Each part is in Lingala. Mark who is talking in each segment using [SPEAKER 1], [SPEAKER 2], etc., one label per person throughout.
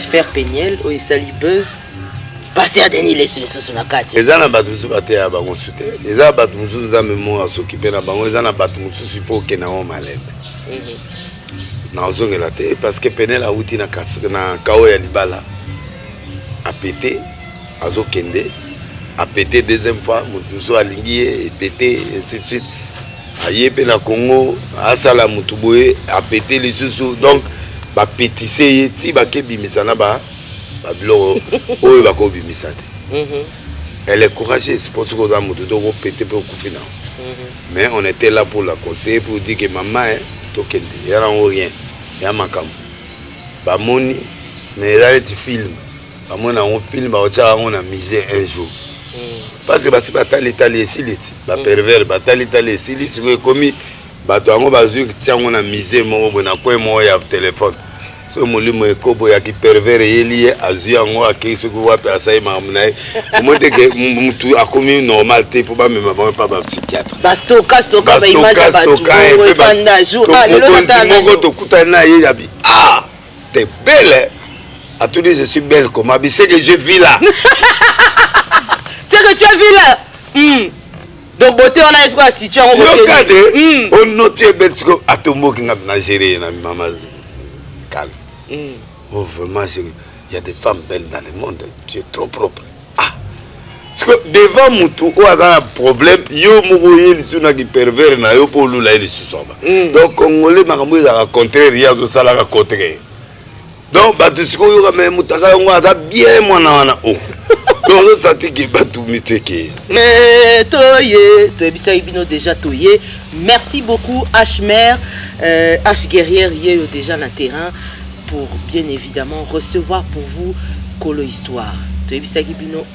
[SPEAKER 1] affaire Péniel ou Sali Buzz Pasteur Denis les sous la carte.
[SPEAKER 2] Les gens battu sur la terre à consulter. Les gens battu sur la mémoire à s'occuper na bango. Les gens battu sur il faut que na on malade. Na ozonge la terre parce que Péniel a outi na kao ya libala a pété a zo kende a pété deuxième fois mutuso alingi et pété et ainsi de suite. Aye pe na Congo a sala mutuboye a pété les sous donc ba pétissé ti ba ke bimisa na ba Bablo, oh, va quoi elle est courageuse, c'est pour ça qu'on a moto péter pour couper. Mais on était là pour la conseiller, pour dire que maman, il n'y a rien, il y a ma cam. Bamoni, mais là, tu filmes. On filme, on a misé un jour. Parce que c'est pas l'Italie, c'est pervers, l'Italie, c'est commis. On a misé, on a téléphone. So molimo ekobo ya ki pervers yeli azu yango akisi ko wapi asai mamna mote ke mutu akomi normal te faut pas même pas ba psychiatre
[SPEAKER 1] basto ba image ba tu fanda jour le nata
[SPEAKER 2] moko to kutana ye yabi t'es belle à tous les je suis belle comme abi c'est que je vis là
[SPEAKER 1] c'est que tu as vu là donc beauté on a espoir situé en
[SPEAKER 2] beauté on note belle ko atomo ki ngam na gérer na maman calme. Oh, vraiment, il y a des femmes belles dans le monde. Tu es trop propre. Parce que devant Moutou, il y a un problème. Il y a un pervers pour lui. Donc, Congolais, il y a un contraire. Il y a un contraire. Donc, tu sais que bien mon donc, ça dit que tu
[SPEAKER 1] mais toi, déjà toyé. Merci beaucoup, H-Mer, H Guerrière, déjà dans le terrain pour bien évidemment recevoir pour vous Kolo Histoire.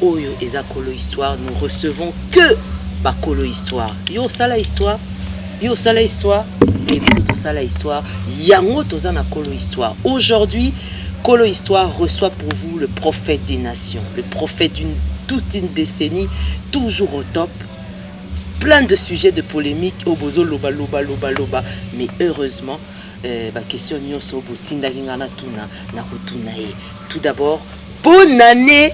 [SPEAKER 1] Oyo eza Kolo Histoire, nous recevons que ba Kolo Histoire. Yo ça la histoire. Yo ça la histoire. Et biso ça la histoire. Yango toza na Kolo Histoire. Aujourd'hui, Kolo Histoire reçoit pour vous le prophète des nations, le prophète d'une toute une décennie, toujours au top. Plein de sujets de polémique au bozo loba. Mais heureusement, la question nyoso botinda ngana tuna na kutuna e. Tout d'abord, bonne année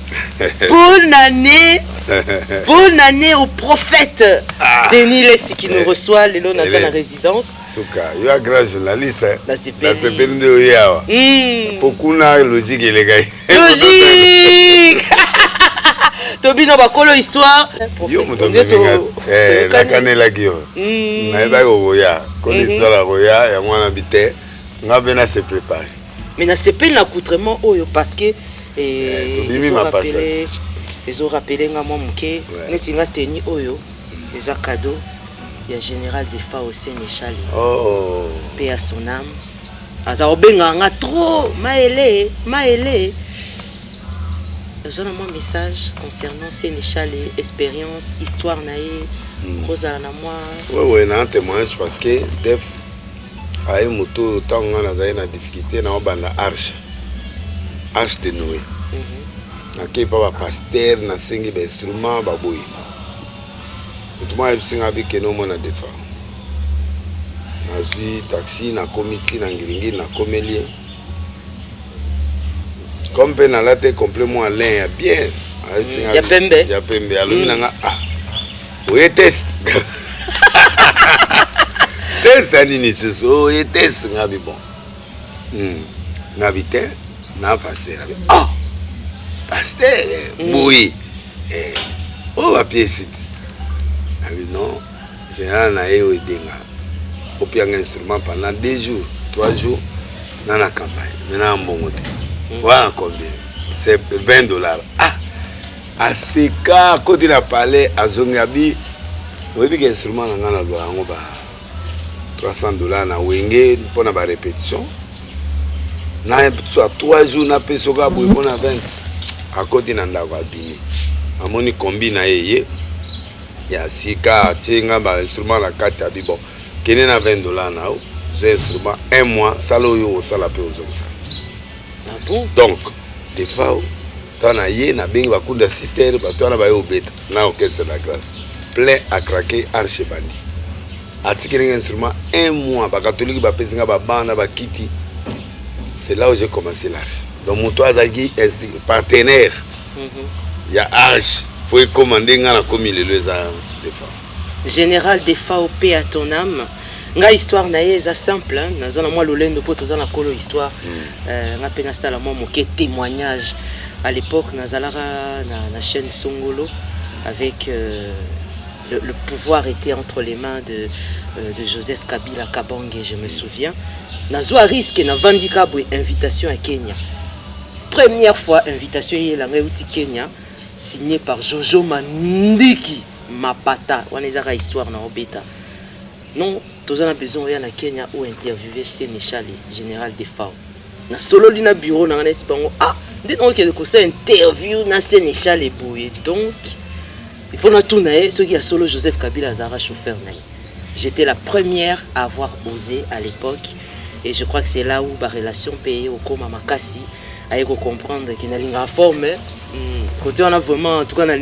[SPEAKER 1] au prophète Denis Lessi qui nous reçoit le long dans la résidence.
[SPEAKER 2] Souka, il y a un grand journaliste.
[SPEAKER 1] Là c'est bien.
[SPEAKER 2] Beaucoup de logique les gars.
[SPEAKER 1] Logique. Tobino bakolo histoire.
[SPEAKER 2] Yo mutombe la canela gio. Na ba goya. Kolo histoire la goya ya mwana bité. Ngabena se préparer.
[SPEAKER 1] Mais na se peine l'accoutrement oyo parce que ils ont rappelé nga moi muke neti nga teni oyo les cadeaux il y a général des fa au Sénéchal.
[SPEAKER 2] Oh.
[SPEAKER 1] Paix à son âme. Aza obenga nga trop maélé. J'ai un message concernant Sénéchal et expérience, histoire naïe, Rosa na moi.
[SPEAKER 2] Oui, un témoignage parce que def a une moto tant on a une difficulté na banda arche de Noé. Na pas pasteur na singi ba instrument ba boy. Tout moi singa bi que no mona defa. Na zi taxi na comité na ngiringi na comélie. Comme ben à la tête complètement l'air bien.
[SPEAKER 1] Il y a pembe.
[SPEAKER 2] Alors oui test. Test anini so oui test ngabi bon. Ngabité na pasteur. Pasteur oui. Oh va pièce. Abi non, c'est un aéo denga. Au pied un instrument pendant 2 jours, 3 jours dans la campagne. Maintenant bon côté. Voilà combien? C'est $20. À ce cas, quand il a parlé à Zongabi, vous voyez l'instrument $300 na wenge pour la répétition. Na soit 3 jours na pesoga pour na 20. À côté na ndako abini. Amoni kombi na yeye. Ya sika tinga ba instrument la 4 abi bon. Kene na $20 na o. J'ai instrument 1 mois salo yo sala pe ozonga. Donc, des fois, tu as un bien de sister, tu as un orchestre de la grâce. Plein à craquer, archibandi. Article un instrument, 1 mois, les catholiques, les bande, les kitty. C'est là où j'ai commencé l'arche. donc moto azaki partenaire ya Arche faut commander ngana comme il les a défendu
[SPEAKER 1] général Defao paix à ton âme. Nga histoire na ye eza simple hein nazana moi lolendo po tozana kolo histoire nga pena sala moi moke témoignage à l'époque nazalaka na chaîne Songolo avec le pouvoir était entre les mains de Joseph Kabila Kabange, je me souviens. Nazwa risque na vandika boy invitation à Kenya. Première fois invitation à Kenya signée par Jojo Mandiki Mapata. On est à histoire na obeta. Non, tous on besoin rien à Kenya ou interviewer Sénéchal général Defao. Na solo lina bureau na nesi bango ah, dès donc que ko interview na Sénéchal et boy. Donc il faut na tourner ce qui a solo Joseph Kabila Zara chauffeur na. J'étais la première à avoir osé à l'époque et je crois que c'est là où ma relation payée au Koma Makasi a eu comprendre qu'il n'a pas forme. Côté on a vraiment en tout cas n'a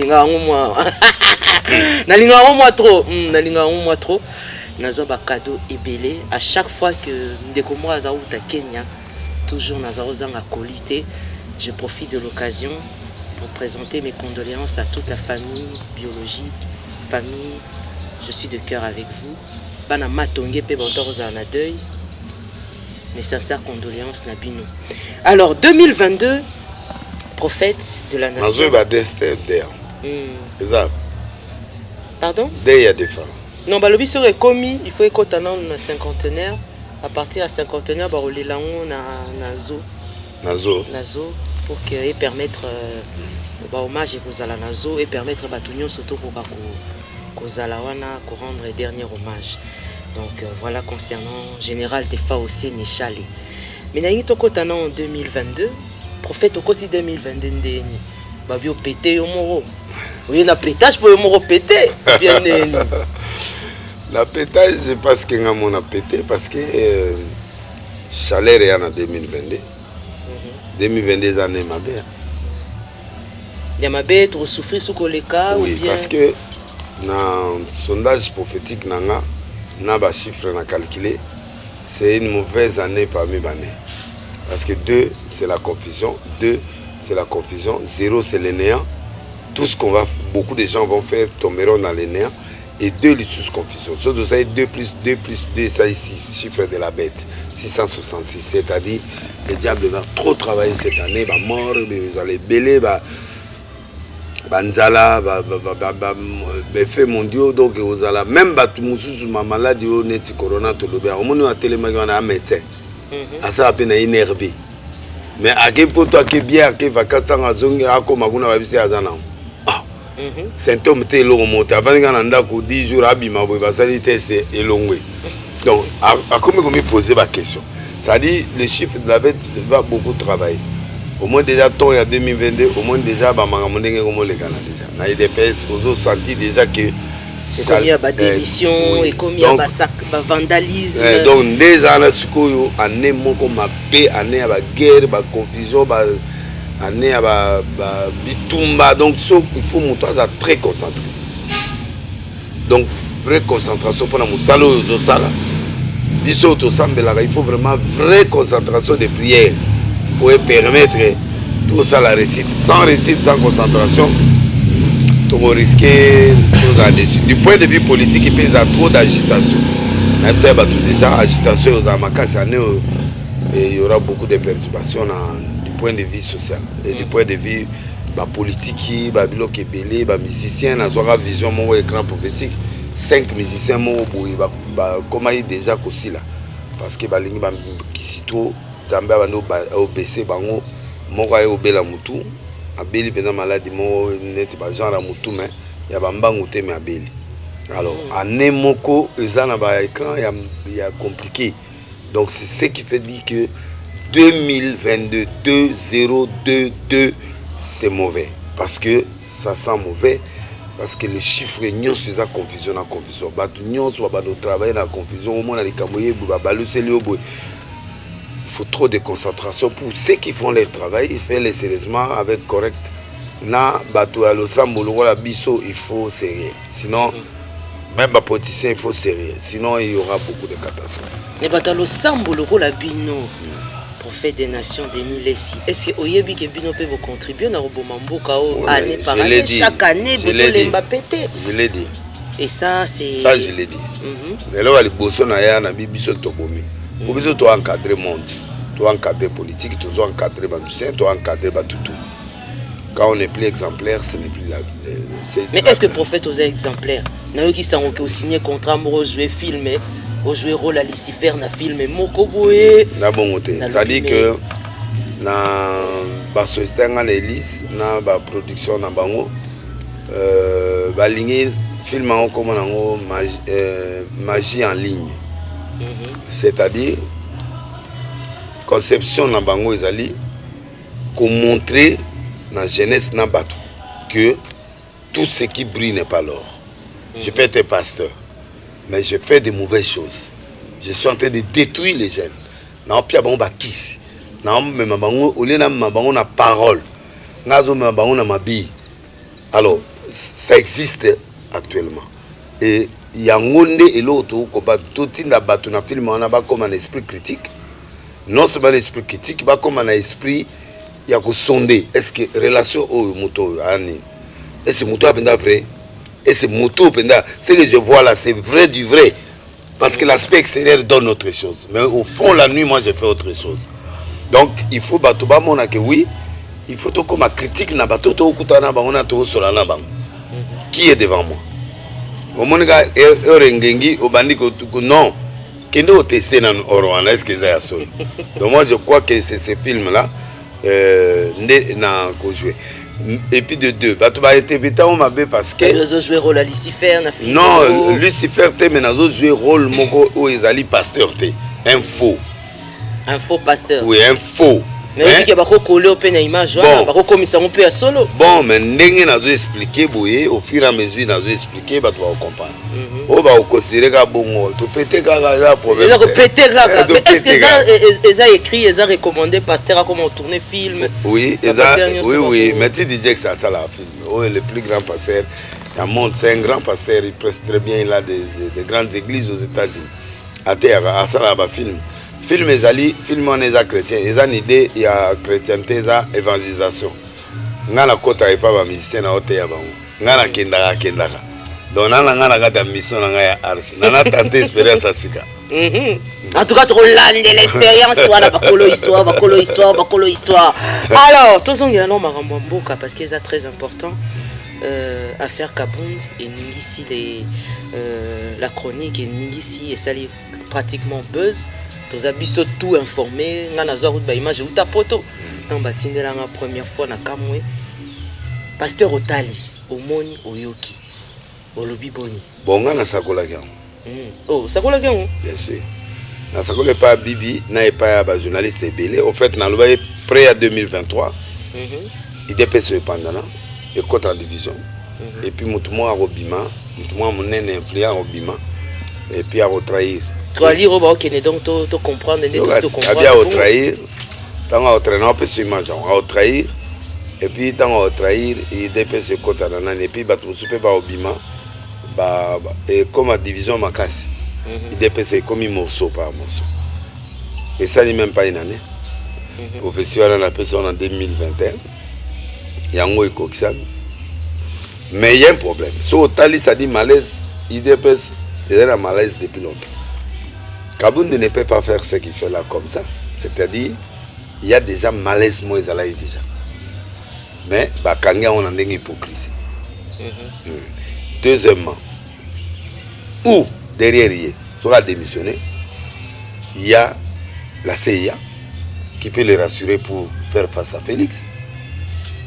[SPEAKER 1] pas trop. Nazo ba cadeau ébélé à chaque fois que ndeko moi azaouta Kenya toujours nazo zanga qualité. Je profite de l'occasion pour présenter mes condoléances à toute la famille biologique, famille. Je suis de cœur avec vous. Bana matongé pe bontoza na deuil. Mes sincères condoléances Nabino. Alors 2022 prophète de la nation.
[SPEAKER 2] Nazo ba destin der. Exact.
[SPEAKER 1] Pardon?
[SPEAKER 2] Dès il y a des femmes.
[SPEAKER 1] Non, bah le bis serait commis, il faut écouter un cinquantenaire. À partir de cinquantenaire, bah on les langue nazo pour que permettre hommage aux ala nazo et permettre batunion surtout pour kozalawana pour rendre dernier hommage. Donc voilà concernant général Defao Sénéchal. Mais na yito kotana en 2022, prophète au quotidien 2022 ndeni. Ba bio pété yo moro. Oui, na pétage pour yo moro pété. Bien ndeni.
[SPEAKER 2] La pétage c'est parce que on a pété parce que chaleur est en 2022. 2022 années ma belle.
[SPEAKER 1] Yamabe tu souffrir sous koleka
[SPEAKER 2] oui,
[SPEAKER 1] ou bien
[SPEAKER 2] parce que dans sondage prophétique nanga na ba chiffre na calculé c'est une mauvaise année parmi les années. Parce que 2 c'est la confusion, 2 c'est la confusion, 0 c'est le néant. Tout ce qu'on va beaucoup de gens vont faire tomberont dans le néant. Et 2 les sous-confusion. So, vous avez 2 plus 2 plus 2, ça est 6, chiffre de la bête, 666. C'est-à-dire, le diable va trop travailler cette année, va mort, vous allez bêler, va nzala, va fait mondiaux, donc vous allez même battre ma maladie, on est corona, tout le bien. Au moins, on a tellement un médecin. Ça a peine énervé. Mais à quel point toi qui est bien, à quel vacances, à zone, à comme on a vu ça à Zanam. Symptômes te long monté avant que 10 jours abima boy ça dit test et long. Donc à comment me poser ma question. Ça dit les chiffres de la bête va beaucoup travailler. Au moins déjà toi il y a 2022 au moins déjà ba mangamondenge comme les Ghana déjà. Na IDPS vous senti déjà que
[SPEAKER 1] il y a ba démission et comme il y a ba vandalisme.
[SPEAKER 2] Donc déjà là sikoyo année moko mabe année ba guerre ba confusion ba année à bitumba donc il faut monter très concentré donc vraie concentration pour nous salo sala biso to sambela il faut vraiment vraie concentration de prière pour permettre tout ça la réussite sans concentration tu vas risquer tout là-dessus du point de vue politique il y a trop d'agitation même ça déjà agitation aux amakasi année et il y aura beaucoup de perturbations point de vue social et du point de vue politique, bloc ébélé, musicien, na vision mon écran prophétique, 5 musiciens mon comment il déjà aussi là parce que balingi ba kisito zamba bano obc bango moko ay obela mutu abeli pena maladie mo net ba genre mutu mais ya bambangu te mais abeli alors année moko ezana ba écran ya compliqué donc c'est ce qui fait dire que 2022 2022 c'est mauvais parce que ça sent mauvais parce que les chiffres n'y sont pas confusion en confusion batunion soit ba travailler dans confusion au moins les camoyé il faut trop de concentration pour ceux qui font leur travail ils font les sérieusement avec correct na bato à l'osambo la biso il faut sérieux sinon même les politiciens il faut sérieux sinon il y aura beaucoup de catastrophes
[SPEAKER 1] mais bato à l'osambo la bino prophète des nations Denis Lessi. Est-ce que Oyebi Kebino peut vous contribuer dans Robomamboka année par année, chaque année, vous voulez Mbappé?
[SPEAKER 2] Je l'ai dit.
[SPEAKER 1] Et ça, c'est...
[SPEAKER 2] Ça, je l'ai dit. Mais là, les bossons, il y a un bibiso tobomi. Vous besoin de encadrer le monde. Tu dois encadrer la politique, tu dois encadrer les musiciens, tu dois encadrer tout. Quand on n'est plus exemplaire, ce n'est plus la...
[SPEAKER 1] Mais est-ce que le prophète osait exemplaire? Il y a qui sont signé contrat pour jouer film, pour jouer rôle à Lucifer dans le film Mokoboé.
[SPEAKER 2] C'est-à-dire que dans la société dans l'hélice, dans la production dans bango, baligné film comme magie en ligne. C'est-à-dire conception dans bango ezali qu'on montrer dans la jeunesse dans bateau que tout ce qui brille n'est pas l'or. Je peux être pasteur, mais je fais de mauvaises choses. Je suis en train de détruire les jeunes. Non, puis bon ba kiss. Non, mais ma bango au lieu na ma bango na parole. Nazo ma bango na mabi. Alors, ça existe actuellement. Et il y a un monde et l'autre ko ba tout na batu na film on a ba comme un esprit critique. Non seulement l'esprit critique, ba comme un esprit il y a que sonder est-ce que relation au moto ani. Est-ce que moto a vrai? Et ce moto, ce que je vois là, c'est vrai du vrai. Parce que l'aspect extérieur donne autre chose. Mais au fond, la nuit, moi, je fais autre chose. Donc, il faut que oui, il faut que ma critique n'a pas tout qui est devant moi. Au moment où non, qui nous testé dans Orwan, est-ce que c'est ça? Donc, moi, je crois que c'est ce film-là qu'on joue. Et puis de deux, bah tu vas être béton parce que
[SPEAKER 1] ils ont joué rôle à Lucifer na film.
[SPEAKER 2] Non, Lucifer te mais ils ont joué rôle moko où ils allaient pasteur te un faux
[SPEAKER 1] pasteur.
[SPEAKER 2] Oui, un faux.
[SPEAKER 1] Mais il y a pas collé au peine image là, pas comme ça on peut à solo.
[SPEAKER 2] Bon, mais ndenge nazo expliquer boye au fur et à mesure nazo expliquer bah tu vas comprendre. On va considérer que bon tu péter là problème.
[SPEAKER 1] Ils ont pété là. Est-ce que ça écrit, ils ont recommandé pasteur à comment tourner film?
[SPEAKER 2] Oui, oui, mais tu disais que ça la film. Oh, le plus grand pasteur dans le monde, c'est un grand pasteur, il presse très bien, il a des grandes églises aux États-Unis. À terre, à ça là film. Film ezali, film on est chrétien, ils ont une idée, il y a chrétienté, il y a évangélisation. Ngana kota et pas ba musicien na hotel ya bango. Ngana kendaka. Donc ngana kata mission ngaya ars. Nana tante expérience asika.
[SPEAKER 1] En tout cas, tu relandes l'expérience, voilà, bakolo histoire. Alors, tous on y a non maramboka parce que c'est très important. Affaire Kabound et Ningisi la chronique et Ningisi et ça pratiquement buzz. Tous abisso tout informé, ngana zo route ba image ou ta poto. Dans batindela la première fois na Kamwe. Pasteur Otali, Omoni Oyoki. Olobi Boni.
[SPEAKER 2] Bon ngana sakola gang.
[SPEAKER 1] Oh, sakola gang.
[SPEAKER 2] Bien sûr. Na sakola pas Bibi, na pas ba journaliste belé. Au fait na loba près à 2023. Il dépasse pendant là et côté en division. Et puis mutumo a Robima, mutumo mon influent Robima et puis à retrahir.
[SPEAKER 1] Tu vas lire au Kenya donc tu comprendre et tout comprendre.
[SPEAKER 2] À retrahir, tant à retrahir, on peut se imaginer, à retrahir et puis tant à retrahir il dépasse côté là et puis bah tu super pas Robima, bah et comme à division Makasi, il dépasse comme un morceau par morceau. Et ça n'est même pas une année. Professionnel la personne en 2021. Il y a un mot coxam. Mais il y a un problème. Si Otali ça dit malaise, il dépasse, il est en malaise depuis longtemps. Kabound ne peut pas faire ce qu'il fait là comme ça. C'est-à-dire, il y a déjà malaise moi déjà. Mais Bakanga on a une hypocrisie. Deuxièmement, ou derrière il sera démissionné, il y a la CIA qui peut les rassurer pour faire face à Félix.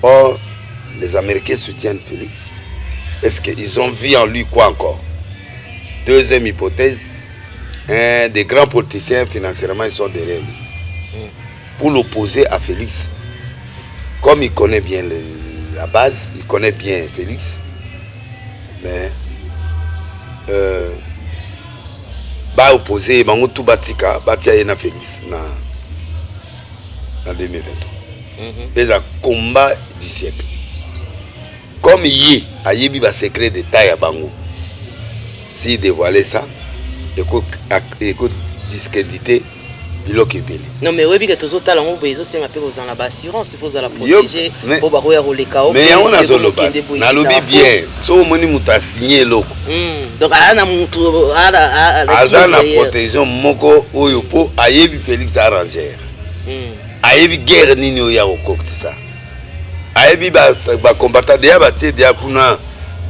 [SPEAKER 2] Or, les Américains soutiennent Félix. Est-ce qu'ils ont vu en lui quoi encore? Deuxième hypothèse, des grands politiciens financièrement ils sont derrière lui. Pour l'opposer à Félix, comme il connaît bien la base, il connaît bien Félix, mais va opposer tout Batika, Batia Yena Félix en 2023. C'est le combat du siècle. Comme il y a un secret de taille à Bango, s'il dévoilait ça, il faut discréditer biloko ebele.
[SPEAKER 1] Non mais oui que tous autres talents besoin c'est un peu aux en la assurance il faut la protéger pour ba koya roleka
[SPEAKER 2] mais yango na zoloba na lobi bien so moni muta signer loko
[SPEAKER 1] donc ala na mutu ala
[SPEAKER 2] na protection moko oyo po ayebi Félix arranger ayebi guerre nini oya okokti ça ayebi ba combattant déjà batie déjà kuna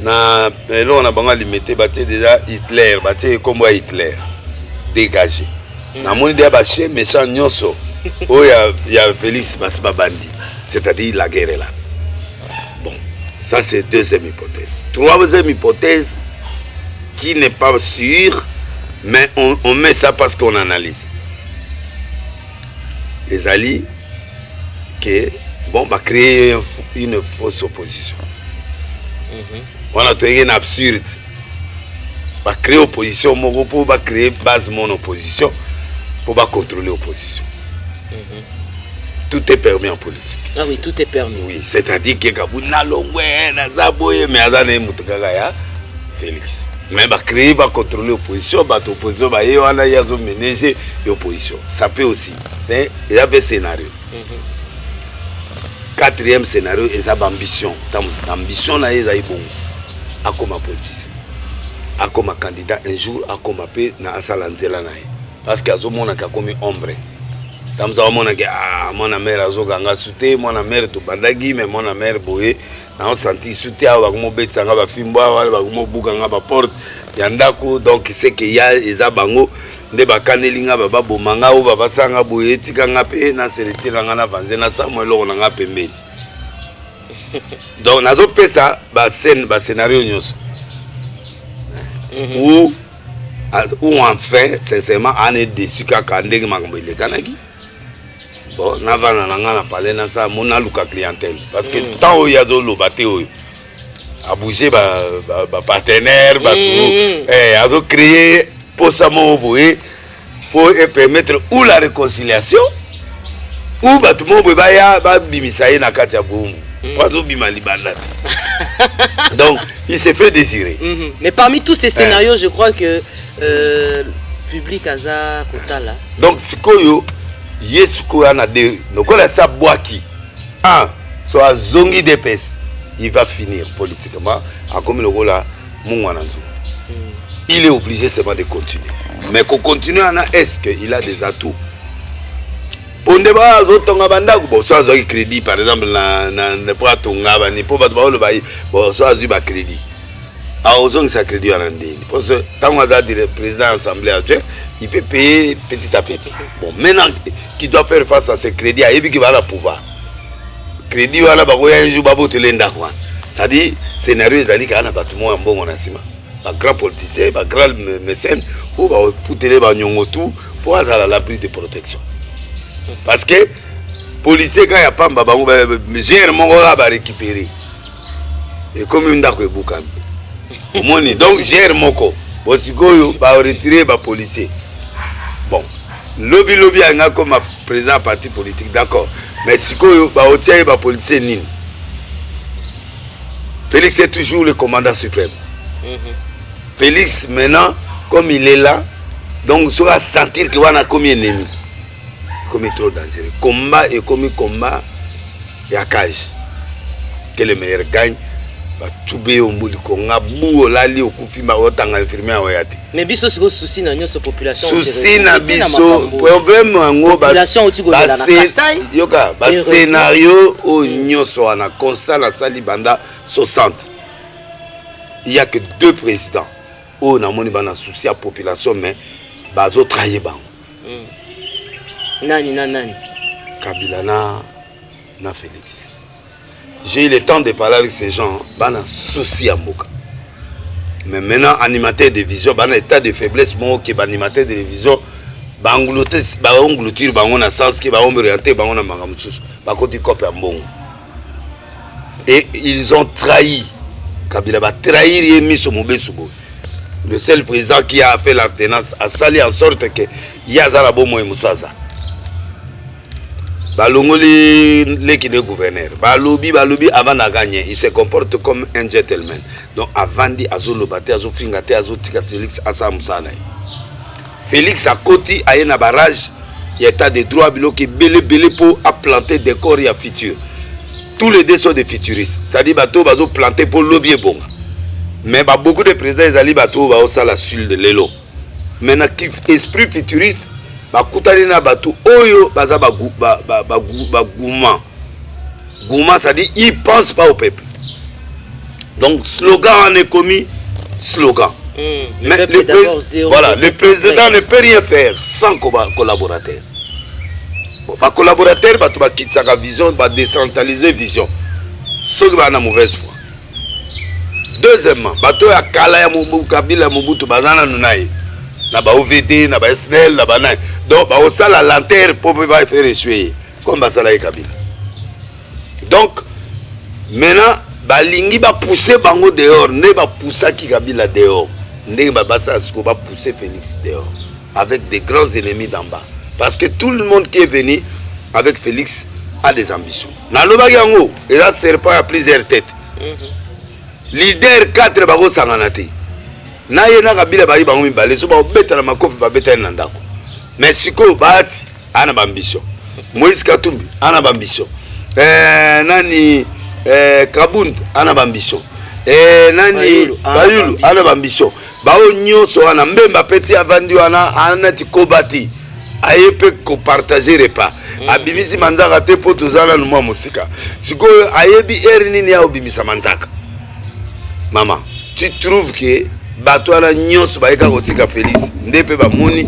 [SPEAKER 2] na là on a bango limité batie déjà Hitler batie comme Hitler dégagé. Na moni dia ba chez méchant nyonso o ya Félix Masiba bandi, c'est-à-dire la guerre est là. Bon, ça c'est deuxième hypothèse. Troisième hypothèse qui n'est pas sûre, mais on met ça parce qu'on analyse. Les alliés qui bon va créer une fausse opposition. On a trouvé une absurde. Va créer opposition, pour va créer base mon opposition. Pour pas contrôler l'opposition. Tout est permis en politique.
[SPEAKER 1] Ah oui, tout est permis.
[SPEAKER 2] Oui, c'est-à-dire que Kabuna Longwe, Nazaboye, mais Azane Moutoukagaya, Félix. Mais va créer, va contrôler l'opposition, l'opposition, va y avoir ménager l'opposition. Ça peut aussi. Il y a un scénario. Quatrième scénario, il y a l'ambition. L'ambition, là, il y a bon. À comme politicien. À comme candidat, un jour, à comme appelé, na Asalanzela naï. Parce qu'il y a des gens qui ont commis ombre. Dans les gens qui ont mon mère a zoganga souté, mon mère to bandagi, mais mon mère boye, on senti souté à mon bête sanga ba fimba, à mon bouganga ba porte, yandako donc c'est qu'il y a des abango, des bakanelinga baba bomanga ou baba sanga boye, tikanga pe na seriti langa na vanze na sa mo lo nga pembe. Donc nazo pe ça ba scénario nyos. Ou enfin, sincèrement, on est déçu qu'à Kandeng Magambele Kanagi. Bon, on a parlé de ça, on a la clientèle. Parce que tant qu'il y a des gens à bouger, partenaire, à créer pour ça, pour permettre ou la réconciliation, ou tout le monde va bimisaï na katia boum. Donc, il s'est fait désirer.
[SPEAKER 1] Mais parmi tous ces scénarios, je crois que public Aza Kotala.
[SPEAKER 2] Donc, ce qu'il y a, donc on a ça boaki. Un, soit zongi d'épaisse, il va finir politiquement. Comme le rôle là, il est obligé seulement de continuer. Mais qu'on continue, est-ce qu'il a des atouts? Pour ne pas avoir crédit, par exemple, ne pas tonga, ni pour pas avoir crédit. À Ozong, ça crédit à l'Andé. Parce que tant qu'on a dit le président de l'Assemblée actuelle, il peut payer petit à petit. Bon, maintenant, qui doit faire face à ces crédits, il y a un pouvoir. Crédit, il y a un jour, ça dit, scénario, il y a un bâtiment en bon, on a un grand politicien, un grand mécène, ou foutre les bagnons tout pour avoir l'abri de protection. Parce que les policiers, quand il n'y a pas de babou, j'ai récupéré. Et comme il y a un boucan. Donc j'ai un moko. Bon, si vous retirer les policiers. Bon, lobby comme président parti politique, d'accord. Mais si vous retirez les policiers, Félix est toujours le commandant suprême. Félix, maintenant, comme il est là, donc il va sentir qu'il va comme un ennemi. Comme trop dangereux. Combat et comme combat, il y a cage. Que le meilleur gagne.
[SPEAKER 1] Mais biso siko souci na nyoso population.
[SPEAKER 2] Souci na biso problème ngo
[SPEAKER 1] population otiko la na Kasai.
[SPEAKER 2] Yoka ba scénario o nyoso ana constat la sali banda 60. Il y a que deux présidents. O na moni bana souci à population mais bazo trahir bango.
[SPEAKER 1] Nani.
[SPEAKER 2] Kabila na Félix. J'ai eu le temps de parler avec ces gens, ils ont souci à Mboka. Mais maintenant, animateur de vision, ils ont un état de faiblesse, qui est animateur de vision, ils ont engloutir, ils ont un sens qui va orienter, ils ont un magamoussous, et ils ont trahi. Kabila va trahir et mis sur Moubé Soubo. Le seul président qui a fait l'alternance a sali en sorte que Yazara Bomo et Moussaza. Balongoli l'équipe de gouverneur. Balobi avant de gagner, il se comporte comme un gentleman. Donc avant de azolo bate azo fingate azo tika Félix asa musana. Félix a côté a un barrage il y a état de droit qui belé pour planter des corps et à futur. Tous les deux sont des futuristes. C'est-à-dire bateau bazo planter pour lobby bon. Mais beaucoup de présidents ils allaient bateau va aussi la suite de l'élo. Maintenant esprit futuriste ba kutali na bateau oyo baza ba gouma. Gouma ça dit ils pensent pas au peuple. Donc slogan en est commis slogan. Mais le président ne peut rien faire sans collaborateur. Ba collaborateur ba tuba kitaka vision ba décentraliser vision. Ce qui va na mauvaise foi. Deuxièmement, bateau ya kala ya Kabila Mobutu bazana nunaye. Na ba OVD, na ba SNL, na ba nai. Donc ba osala lanterne pour pas faire échouer comme basala Kabila. Donc maintenant balingi ba pousser bango dehors, ne ba pousser ki Kabila dehors. Ne ba basa ko ba pousser Félix dehors avec des grands ennemis d'en bas. Parce que tout le monde qui est venu avec Félix a des ambitions. Na lobaki yango, et là serpent à plusieurs têtes. Leader 4 bako sanganate. Na yena Kabila ba bango mibale so ba obeta na makofi ba beta na ndako. Mais siko baati ana ambition. Moïse Katumbi ana ambition. Nani Kabund ana ambition. Nani Fayulu ana ambition. Bao nyonso ana mbemba peti avandi wana ana tikobati. Ayepe ko partager repas. Abimisi manzaka te po tozala no mwa musika. Siko ayebi nini ya obimisa manzaka. Maman, tu trouves que bato ala nyonso baeka kotika Félix ndepe ba moni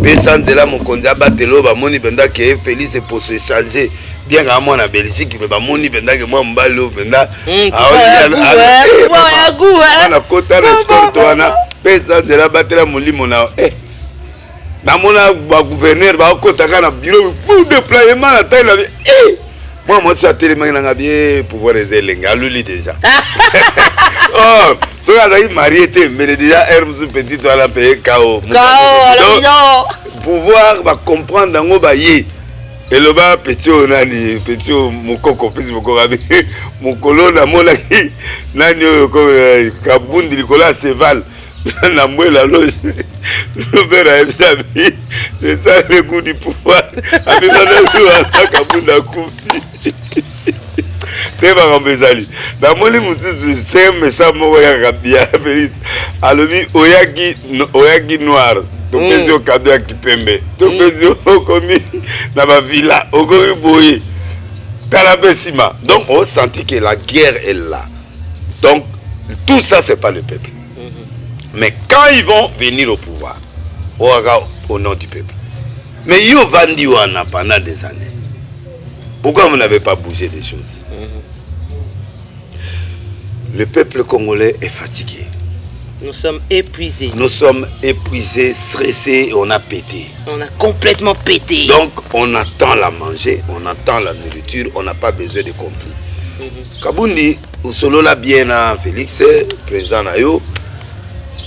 [SPEAKER 2] pesa ndela mokonzi abatelo ba moni benda ke Félix pour se changer bien qu'à moi na Belgique mais ba moni benda ke moi mbalo benda na kota na sport wana pesa ndela batela molimo na na mona ba gouverneur ba kota kana bureau pour déploiement na taille la moi je suis tellement na bien pouvoir aider les gars lui déjà. Oh, so il marié mais déjà herbe petit toi la payer KO. Pouvoir va comprendre dans ba yé. Et le bas petit onani petit mon coco fils mon corabi mon colon na mona ki nani ko kabundi likola cheval na mwe la loge. Le père a été c'est ça le goût du pouvoir. Avec la kabunda koufi. Teba Rambezali. Na moni mutuzu c'est méchant moko ya Kabila Félix. Alobi oyaki noir. Topezi o cadeau ya Kipembe. Topezi o komi na ba villa okomi boye. Tala pesima. Donc on sentit que la guerre est là. Donc tout ça c'est pas le peuple. Mais quand ils vont venir au pouvoir, au nom du peuple. Mais ils ont vendu pendant des années. Pourquoi vous n'avez pas bougé des choses? Le peuple congolais est fatigué.
[SPEAKER 1] Nous sommes épuisés.
[SPEAKER 2] Nous sommes épuisés, stressés, et on a pété.
[SPEAKER 1] On a complètement pété.
[SPEAKER 2] Donc on attend la manger, on attend la nourriture, on n'a pas besoin de conflit. Kabundi, ou solo la bien à Félix, président Nayo,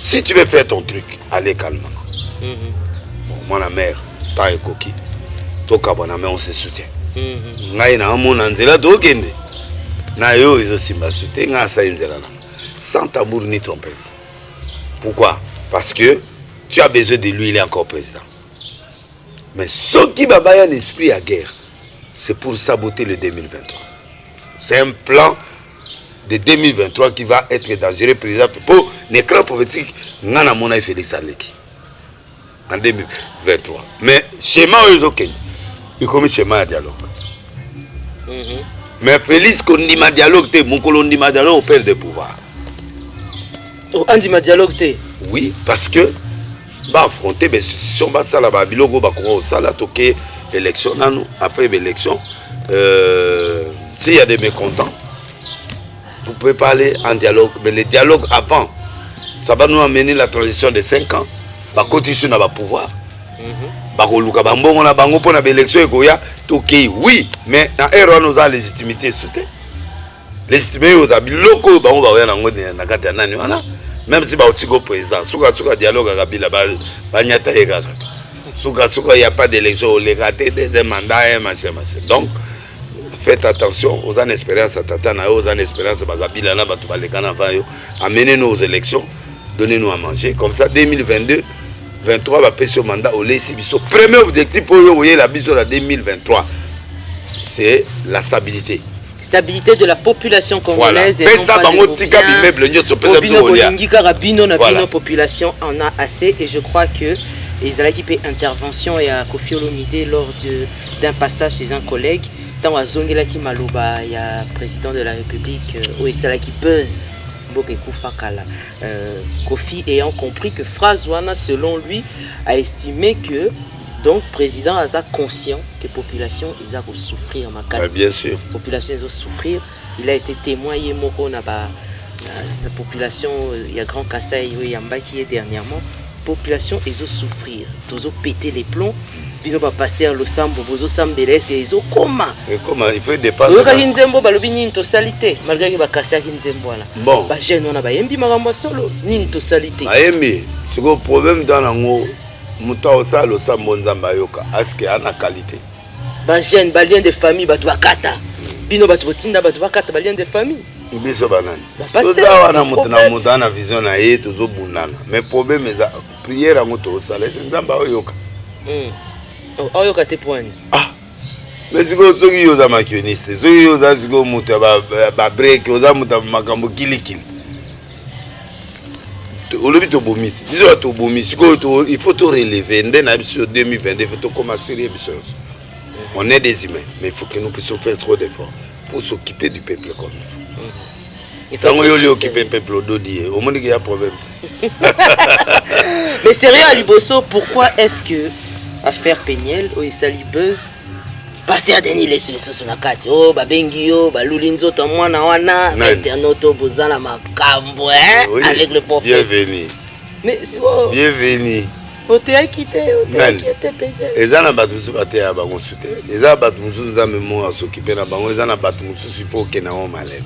[SPEAKER 2] si tu veux faire ton truc, allez calmement. Bon, moi la mère, tant et coquille, toka bon on se soutient. Ngai na mon anzela dogende. Na yo ils aussi m'a soutien nga sa inzela na. Sans tambour ni trompette. Pourquoi? Parce que tu as besoin de lui, il est encore président. Mais ce qui va bailler un esprit à guerre, c'est pour saboter le 2023. C'est un plan de 2023 qui va être dangereux président pour l'écran prophétique ngana mona Félix Aleki en 2023. Mais schéma ok, il comme schéma dialogue. Mais Félix qu'on dit ma dialogue te mon colon dit ma dialogue au père de pouvoir.
[SPEAKER 1] On dit ma dialogue te.
[SPEAKER 2] Oui, parce que va affronter ben si on va ça là-bas bilogo ba ko ça là toquer élection non après l'élection s'il y a des mécontents vous pouvez pas aller en dialogue, mais le dialogue avant, ça va nous amener la transition de 5 ans. Bah, continuer dans le pouvoir. Bah, on a bango pour l'élection et oui, mais dans l'ère nous a légitimité soutien. Légitimité aux habits locaux, bah on va voir même si bah au président, souka dialogue avec Kabila, bah nyata ega. Souka il y a pas d'élection, les ratés des mandats machin. Donc faites attention aux années d'espérance à Tatana, aux années d'espérance à Kabila, là, amenez-nous aux élections, donnez-nous à manger. Comme ça, 2022, 23 va passer au mandat au laisser biso. Premier objectif pour la biso la 2023, c'est la stabilité.
[SPEAKER 1] Stabilité de la population congolaise.
[SPEAKER 2] Voilà.
[SPEAKER 1] Voilà. Population en a assez et je crois que les équipes intervention et à Kofi Olomide lors d'un passage chez un collègue dans la zone qui Maloba, il y a président de la République où il s'est qui buzz. Kofi ayant compris que Frazouana selon lui a estimé que donc président a conscient que la population ils a souffrir ma casse.
[SPEAKER 2] Bien sûr.
[SPEAKER 1] La population ils ont souffrir. Il a été témoin hier la population il y a grand Kassai il y a qui est dernièrement population ils ont souffrir. Ils ont pété les plombs. Bino ba pasteur le sambo bozo sambeles que ils ont comment
[SPEAKER 2] il faut dépasser
[SPEAKER 1] le kahinzembo balobi nini to salité malgré que ba kasa kinzembo là
[SPEAKER 2] bon
[SPEAKER 1] ba jeune on a ba yembi makambo solo nini to salité
[SPEAKER 2] ayembi c'est le problème dans lango muta osa lo sambo nzamba yoka aske ana qualité
[SPEAKER 1] ba jeune ba lien de famille ba to bakata bino ba to tinda ba to bakata ba lien de famille
[SPEAKER 2] biso banani toza wana mutu na mutu ana vision na ye tozo bunana mais problème eza prière ngo to sala nzamba yoka
[SPEAKER 1] oyo kate point
[SPEAKER 2] mais siko soki yoza makioniste soki yoza siko mutu ba break yoza mutu makambo kilikili olobi to bomiti biso to bomiti siko il faut to relever nde na biso 2022 faut to commencer les biso on est des humains mais il faut que nous puissions faire trop d'efforts pour s'occuper du peuple comme il faut. Quand on occupe le peuple au dodi au monde il y a problème.
[SPEAKER 1] Mais sérieux à Liboso, pourquoi est-ce que affaire Péniel ou Isali Buzz pasteur Denis les sur la carte oh babengi yo balulinzo to mwana wana internaute bozala makambo avec le prophète
[SPEAKER 2] bienvenue
[SPEAKER 1] mais
[SPEAKER 2] bienvenue
[SPEAKER 1] oté quitté Péniel
[SPEAKER 2] ezana batu musu batea bango soute ezana batu musu za memo a s'occuper na bango ezana batu musu il faut que na on malade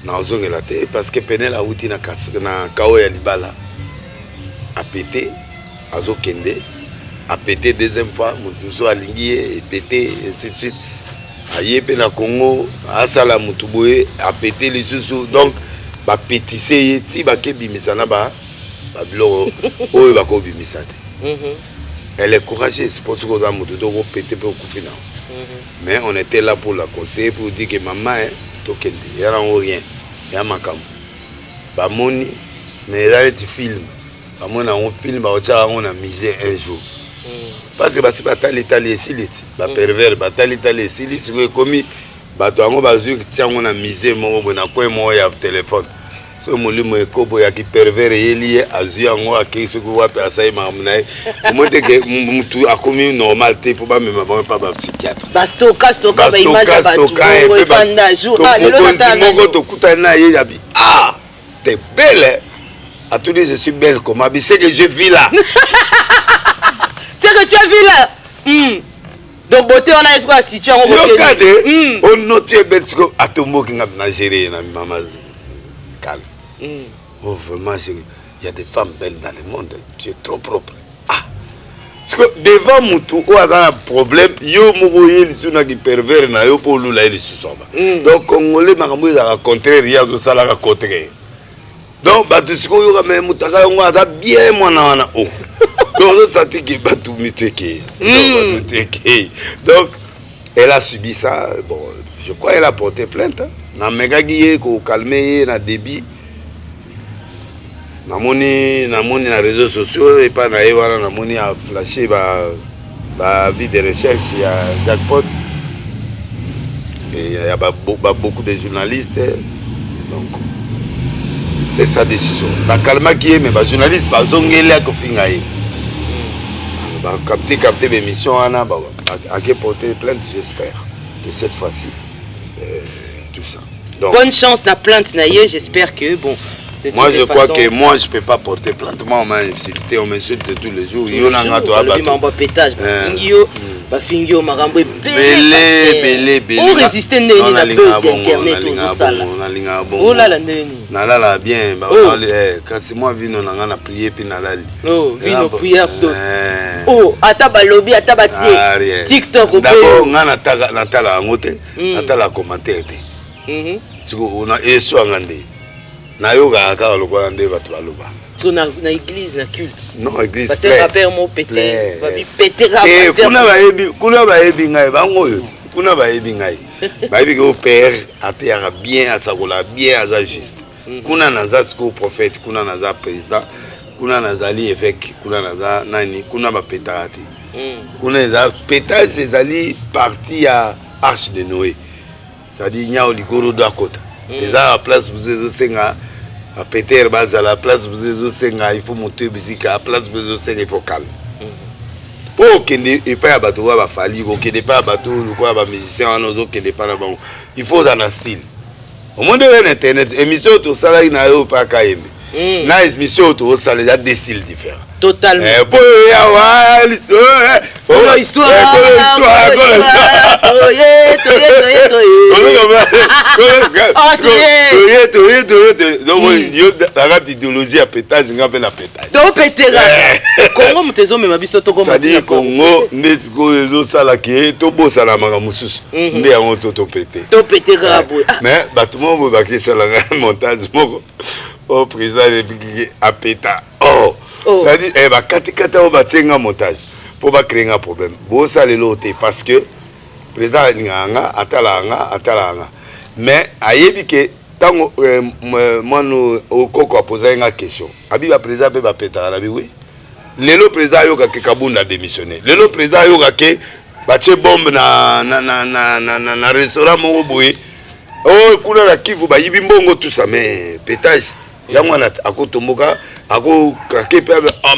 [SPEAKER 2] na ozongela te parce que Péniel a uti na kao ya libala a pété azo kende a pété deuxième fois mutuso alingi et pété ainsi de suite ayebe na Congo asala mutuboye a pété les sous donc ba pétissé ti ba kebimisa na ba bilo oyo ba ko bimisa te elle est courageuse c'est pour ça qu'on a mutu to ko pété pour kufina mais on était là pour la conseiller pour dire que maman to kende yara rien ya makam ba moni mais là tu filmes ba mona on filme ba on a misé un jour parce que basi batali tali esiliti ba pervers batali tali esiliti siko komi bato yango bazu tiango na misé moko bona ko mo ya téléphone so molimo ekobo ya ki pervers yeli azu yango akei siko wapi asai mamna mote ke mutu akomi normal te faut ba même pas ba psychiatre
[SPEAKER 1] basto casto ka ba image ba tu ko fanda jour le lota
[SPEAKER 2] moko to kutana ye yabi t'es belle à tous les je suis belle comme abi c'est que je vis là.
[SPEAKER 1] C'est que tu as vu là. Donc beauté on a espoir si tu as
[SPEAKER 2] regardé on note belle siko atomo ki ngabna gérer na maman calme. Oh vraiment il y a des femmes belles dans le monde, tu es trop propre. Parce que devant mutu ou a un problème yo moko yeli suna ki pervers na yo po lula yeli susomba. Donc congolais makambo za contraire ya zo sala ka contraire. Donc batu siko yo ka même mutaka ngo aza bien mwana wana o. Donc ça dit que batu miteke. Donc elle a subi ça. Bon, je crois qu'elle a porté plainte. Na mega giye ko calmer na débit. Namoni na réseaux sociaux et pas na ewana namoni a flashé ba vie de recherche il y a jackpot et il y a beaucoup de journalistes donc c'est sa décision na calma qui est mais ba journaliste ba zongela ko fingaye ba capter l'émission ana ba a porter plainte j'espère que cette fois-ci tout ça
[SPEAKER 1] donc bonne chance la plainte naie j'espère que bon.
[SPEAKER 2] Moi je crois que moi je peux pas porter plainte. Moi on m'a insulté, on m'insulte tous les jours. Yo nanga to abattu. Belé.
[SPEAKER 1] On résiste ndeni na buzz internet ozo sala. Oh là là ndeni.
[SPEAKER 2] Na la bien quand c'est moi vino nanga na prier puis na lali.
[SPEAKER 1] Oh vino prière do. Oh ata balobi ata batie. TikTok o
[SPEAKER 2] d'abord nga na tala ngote, na tala commentaire te. Siko ona eso ngande. Na yoga aka lokola nde batu baloba
[SPEAKER 1] Parce qu'on a église, na culte.
[SPEAKER 2] Non, église.
[SPEAKER 1] Parce que le rappeur m'a pété. Va péter
[SPEAKER 2] et kuna ba yebi ngai bango yo. Kuna ba yebi ngai. Ba yebi ko père atéra bien à sakola bien à juste. Kuna naza ko prophète, kuna naza président, kuna nazali évêque, kuna naza nani, kuna ba pétarati. Kuna naza pétage ezali parti à Arche de Noé. C'est-à-dire nya oligoro do akota. Eza à place vous senga à Peter base à la place vous senga il faut monter musique à place vous senga il faut calme. Pour qu'il n'y pas à bateau à fali, qu'il n'y pas à bateau ou quoi à musicien en ozo qu'il n'y pas là-bas. Il faut dans un style. Au monde de l'internet, émission tout ça il n'a pas qu'à aimer. Na émission tout ça il y a des styles différents.
[SPEAKER 1] Totalement.
[SPEAKER 2] Pour
[SPEAKER 1] histoire.
[SPEAKER 2] Idéologie à pétage, il y a la pétage.
[SPEAKER 1] Donc pétera. Congo mutezo me mabiso to
[SPEAKER 2] ça dit Congo nesko ezo sala ke to bosa na manga mususu. Nde ya moto to pété.
[SPEAKER 1] To pétera boy.
[SPEAKER 2] Mais batumo bo baké sala montage moko. Au président a péta. Oh. Ça dit eh ba katikata o batsenga montage pour pas créer un problème. Bo ça le loté parce que président nganga atalanga. Mais ayebi ke tango moi nous au koko a posé une question. Abi ba président be ba péta na bi oui. Lelo président yoka ke Kabunda démissionné. Lelo président yoka ke batie bombe na restaurant moko boye. Oh kuna la Kivu ba yibi mbongo tout ça mais pétage. Yangwana akotomoka ako craquer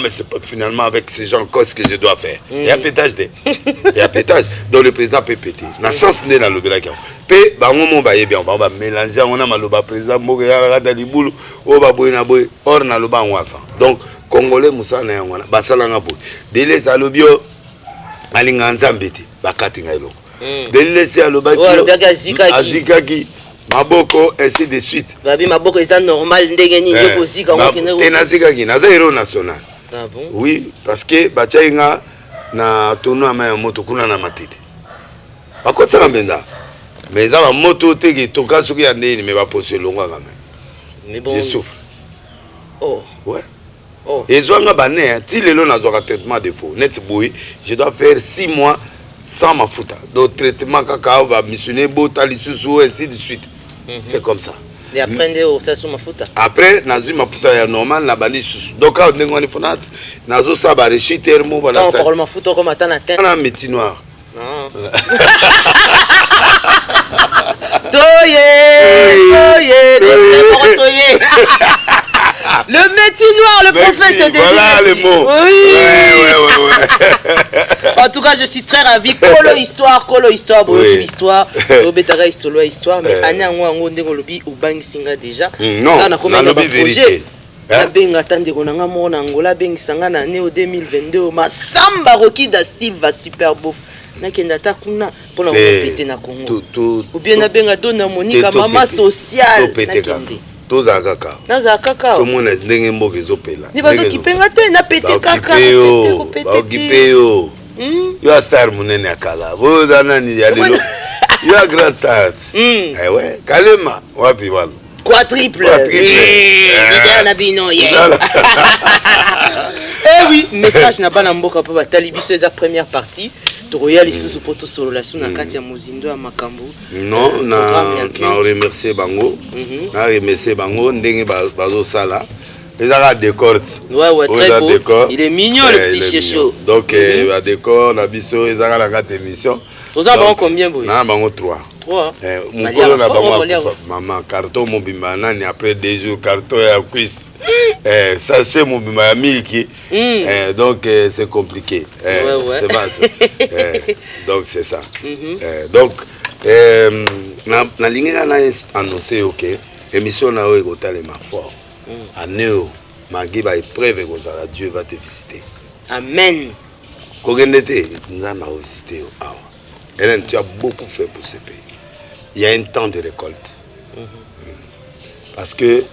[SPEAKER 2] mais c'est pas finalement avec ces gens qu'est-ce que je dois faire. Il y a pétage il y a pétage donc le président peut péter. Na sens né dans le belaka. Pe bango mon ba bien on va mélanger on a maloba président moko ya rada libulu o ba boy na boy or na loba on avant. Donc congolais musana yangwana basalanga boy. Délé salobio alinga nzambeti bakati ngailo. Délé salobaki azikaki maboko ainsi de suite.
[SPEAKER 1] Babi maboko est normal ndenge ni ndeko zika ngokene.
[SPEAKER 2] Tenazika ki naza héros national.
[SPEAKER 1] Ah bon?
[SPEAKER 2] Oui, parce que bachainga na tono ama moto kuna na matete. Bakotsa mbenda. Mais ça va moto teki toka soki ya ndeni mais ba poser longa quand même.
[SPEAKER 1] Mais bon.
[SPEAKER 2] Je souffre.
[SPEAKER 1] Oh.
[SPEAKER 2] Ouais.
[SPEAKER 1] Oh.
[SPEAKER 2] Et zwanga bané ti lelo na zoka traitement de peau. Net boy, je dois faire 6 mois sans ma fouta. Donc traitement kaka va missionner botali susu ainsi de suite. C'est comme ça.
[SPEAKER 1] Et après, on a ma fouta.
[SPEAKER 2] Après, nazu ma fouta normal, na bandi sous. Donc, quand on est fonat, nazu ça va réussir termo voilà.
[SPEAKER 1] On parle ma fouta comme attend la tête.
[SPEAKER 2] On a métier noir.
[SPEAKER 1] Non. Toye. Le métier noir, le prophète de Dieu.
[SPEAKER 2] Voilà le mot.
[SPEAKER 1] Oui. Ouais. En tout cas, je suis très ravi. Kolo histoire, bonjour histoire. Obetara histoire, mais Anna Wango Ndengolobi ou Bang Singa déjà.
[SPEAKER 2] Non, on a un vérité.
[SPEAKER 1] Benga tande konanga mona Angola bengi sangana neo 2022 Masamba Rocky da Silva super beau. Nakenda ta kuna pona kopete na Congo. Ou bien na benga dona Monica mama sociale.
[SPEAKER 2] Toza kaka.
[SPEAKER 1] Naza kaka.
[SPEAKER 2] Tout le monde est ndenge mboka ezopela.
[SPEAKER 1] Ni bazo kipenga te na pete kaka.
[SPEAKER 2] Ba kipeyo. You are star munene akala. Bo dana ni ya lelo. You are grand star. Eh ouais, Kalema wapi wala.
[SPEAKER 1] Quadruple. Na bino ye. Eh oui, message na bana mboka pa batali biso eza première partie. Royal isusu poto solo la suna kati ya mozindo ya makambo.
[SPEAKER 2] Non, na remercier bango. Na remercier bango ndenge bazo sala. Les a décor.
[SPEAKER 1] Ouais, très beau. Il est mignon le petit chécho.
[SPEAKER 2] Donc la décor na biso ezaka la carte émission.
[SPEAKER 1] Vous en avez combien boy?
[SPEAKER 2] Na bango 3.
[SPEAKER 1] 3.
[SPEAKER 2] Mon colo na bango maman carton mon bimba nani après 2 jours carton ya quiz. Ça c'est mon bimba milki. Donc c'est compliqué. C'est pas ça. Donc c'est ça. Donc na linga na annoncer OK. Émission na o ekotale ma fort. Aneo magiba épreuve kozala Dieu va te visiter.
[SPEAKER 1] Amen.
[SPEAKER 2] Kogendete nzana o visiter o. Hélène, tu as beaucoup fait pour ce pays. Il y a un temps de récolte. Parce que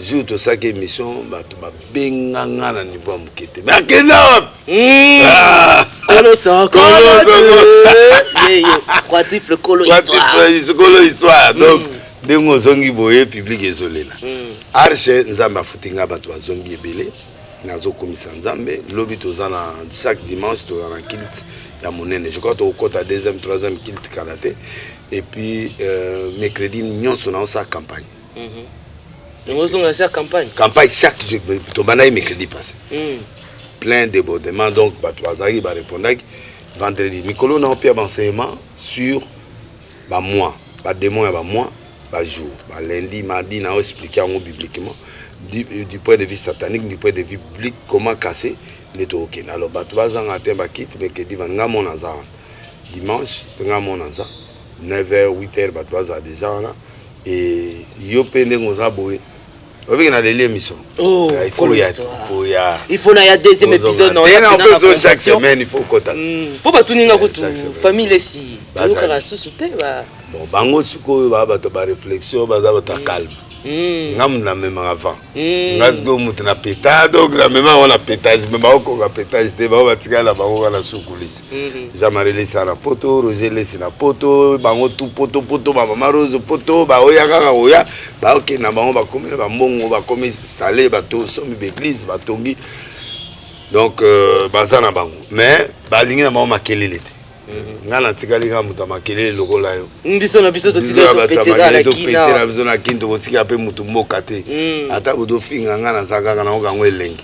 [SPEAKER 2] jour tout ça qui émission tu vas bien na niveau mukete. Mais akenda
[SPEAKER 1] quadruple colo histoire.
[SPEAKER 2] Donc Dengo zongi boye public ezolela. Arche nzamba futinga bato zongi ebele. Nazo komisa nzambe lobi tozana chaque dimanche tozana kilt ya monene. Je crois au côté deuxième troisième kilt karaté et puis mercredi nyonso na sa campagne.
[SPEAKER 1] Nous sommes chaque campagne.
[SPEAKER 2] Campagne chaque jour tobana mercredi passé. Plein débordements donc bato azaki ba répondre vendredi Mikolo na opia enseignement sur ba mois, ba démon ya ba mois. Jour, lundi, mardi, on a expliqué bibliquement du point de vue satanique, du point de vue biblique, comment casser les tokens. Alors, tu vas en attendre un kit, mais qui dit, dimanche, 9h, 8h, tu vas déjà là. Et il y a des émissions.
[SPEAKER 1] Oh,
[SPEAKER 2] il faut y a.
[SPEAKER 1] Il faut y a deuxième épisode.
[SPEAKER 2] Chaque semaine, il faut contacter.
[SPEAKER 1] Pour pas tout famille ici. Bon,
[SPEAKER 2] bango siko ba réflexion, ba calme. Ngam na même avant. Ngasgo mutna pétard, donc la même on a pétage, mais ba ko ka pétage te ba batika la bango na soukulisi. Jamarele ça na poto, Roger laisse na poto, bango tout poto ba mama rose poto, ba oya kaka oya, ba ok na bango ba komela ba mbongo ba komi installer ba to somi l'église ba tongi. Donc bazana bango. Mais ba lingi na bango makelele. Ngana tikali ka muta makelele lokola yo
[SPEAKER 1] biso na biso to tikali to petera la kina
[SPEAKER 2] na biso na kinto ko tika pe mutu mboka te ata bodo finga ngana saka kana okango elengi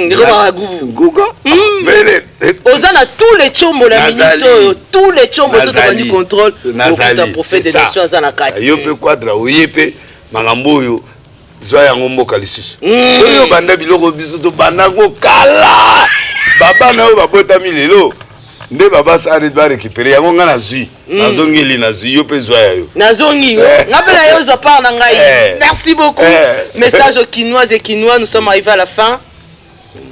[SPEAKER 1] ndeko ba
[SPEAKER 2] gugo mele
[SPEAKER 1] ozana tous les chombo la minito tous les chombo so to du contrôle le prophète de Dieu azana kati
[SPEAKER 2] yo pe quadra oyepe makambo yo zwa yango mboka lisusu yo banda biloko biso to banda ko kala baba na yo babotami lelo nde baba sari ba récupérer yango nga na zui nazongeli na zui yo pe zwa yo
[SPEAKER 1] nazongi ngapela yo zo par na ngai merci beaucoup message au quinois et quinois nous sommes arrivés à la fin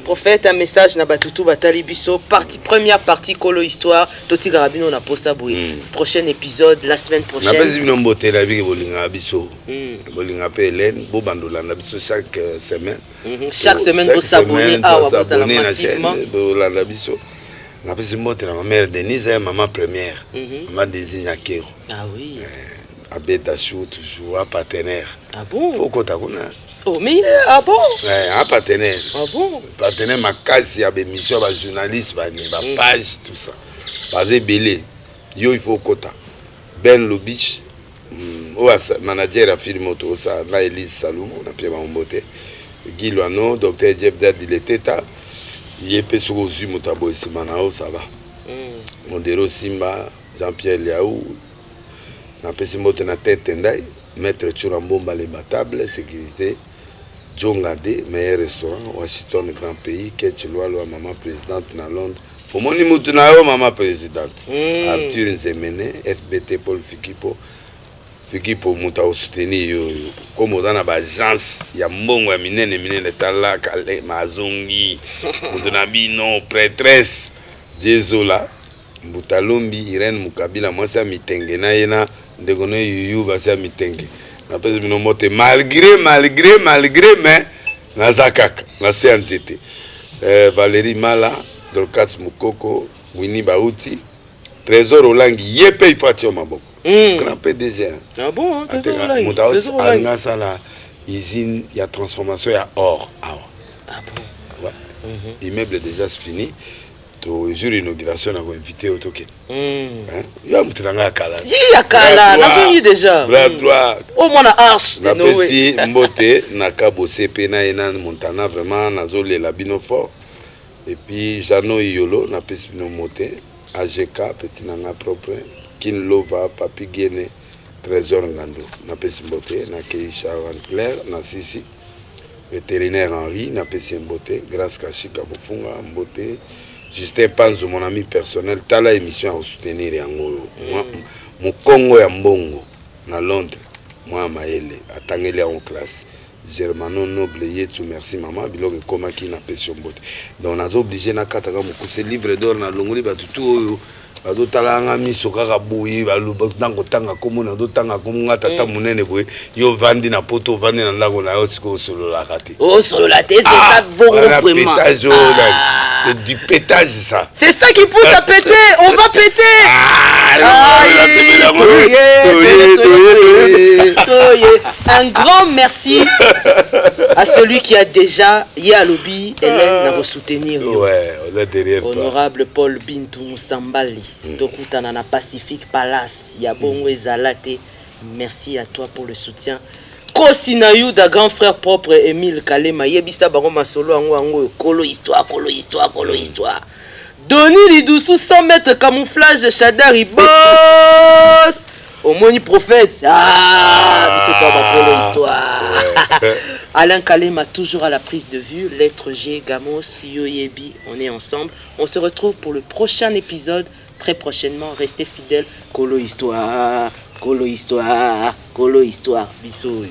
[SPEAKER 1] prophète un message na batutu batali biso partie première partie kolo histoire toti garabino na posa boye prochain épisode la semaine prochaine
[SPEAKER 2] na pesi bino mbote la vie bolinga biso bolinga pe Hélène bo bandola na biso chaque semaine
[SPEAKER 1] bo s'abonner à wa bosa massivement
[SPEAKER 2] bo la biso. Je suis ma mère Denise, maman première, maman désigne à Kero.
[SPEAKER 1] Ah oui.
[SPEAKER 2] Abeta Chou, toujours un partenaire.
[SPEAKER 1] Ah bon?
[SPEAKER 2] Faut qu'on t'a
[SPEAKER 1] oh, mais ah bon?
[SPEAKER 2] Un partenaire.
[SPEAKER 1] Ah bon?
[SPEAKER 2] Partenaire, ma case, il y a des missions, des journalistes, des pages, tout ça. Basé Belé, yo, il faut qu'on t'a. Ben Lobich, manager à film auto, ça, là, Elise Salou, on a pris ma beauté. Guy Loano, docteur Jeff Dad, il était là. Yepé Sogozu Mutabo et Simanao, ça va. Mondero Simba, Jean-Pierre Liaou, Napesi Motena Tête Tendai, Maître Churambomba les Batables, sécurité, John Gade, meilleur restaurant, Washington, grand pays, Ketch Loa, maman présidente dans Londres. Pour mon Mutunao, maman présidente. Arthur Nzemene, FBT Paul Fikipo. Fikipo Mutao soutenir comme dans la agence il y a mbongo ya minene tala kale mazongi mutuna prêtresse Jezola Mbutalombi Irene Mukabila moi ça mitenge na yena ndegono yuyu ba ça mitenge na pese bino mote malgré mais na zakaka na CNCT Valérie Mala Dorcas Mukoko Winnie Bauti Trésor Olangi yepe ifatio maboko grand PDG.
[SPEAKER 1] Ah bon,
[SPEAKER 2] Trésor Olangi. La usine, il y a transformation, il y a or. Ah bon. Ouais. Immeuble déjà fini. Au jour d'inauguration, on a invité au token. Il y a un kala.
[SPEAKER 1] Il y a kala, on a déjà. Au moins la arche.
[SPEAKER 2] Na pesi mbote na kabo CP na ena Montana vraiment na zole la bino fort. Et puis Jano Yolo na pesi bino moté. AGK petit nanga propre. Kin Lova, Papi Guéné, Trésor Ngando. Na pesi mbote, na Keisha Van Claire, na Sisi, vétérinaire Henri, na pesi mbote, Grâce Kashika Bofunga, mbote, Justin Panzo, mon ami personnel, tala émission à soutenir yango. Mon Congo ya mbongo, na Londres, moi Maëlle, atangeli en classe. Germano noble yetu merci maman biloko koma ki na pesi mbote. Donc on a obligé na kataka mo ce livre d'or na longoli batutu oyo bazotala miso kaka boye balubango tanga komona dotanga komunga tata munene boye yo vandi na poto vandi na ndako na yo tiko solo la kati
[SPEAKER 1] oh solo la tête c'est ça vraiment
[SPEAKER 2] c'est du pétage ça
[SPEAKER 1] c'est ça qui pousse à péter on va péter Un grand merci à celui qui a déjà à lobby Hélène à soutenir.
[SPEAKER 2] Ouais, on est derrière toi.
[SPEAKER 1] Honorable Paul Bintou Moussambali, Dokutana na Pacific Palace, Yabongo Ezalate. Merci à toi pour le soutien. Kosinayou da grand frère propre Émile Kalema, Yebisa Bango Masolo Ango Kolo histoire. Doni Lidoussou 100 mètres camouflage de Chadari boss. Au moni prophète. C'est toi ma histoire. Alain Kalema toujours à la prise de vue. Lettre G, Gamos, Yoyebi, on est ensemble. On se retrouve pour le prochain épisode très prochainement. Restez fidèles. Kolo histoire. Bisous.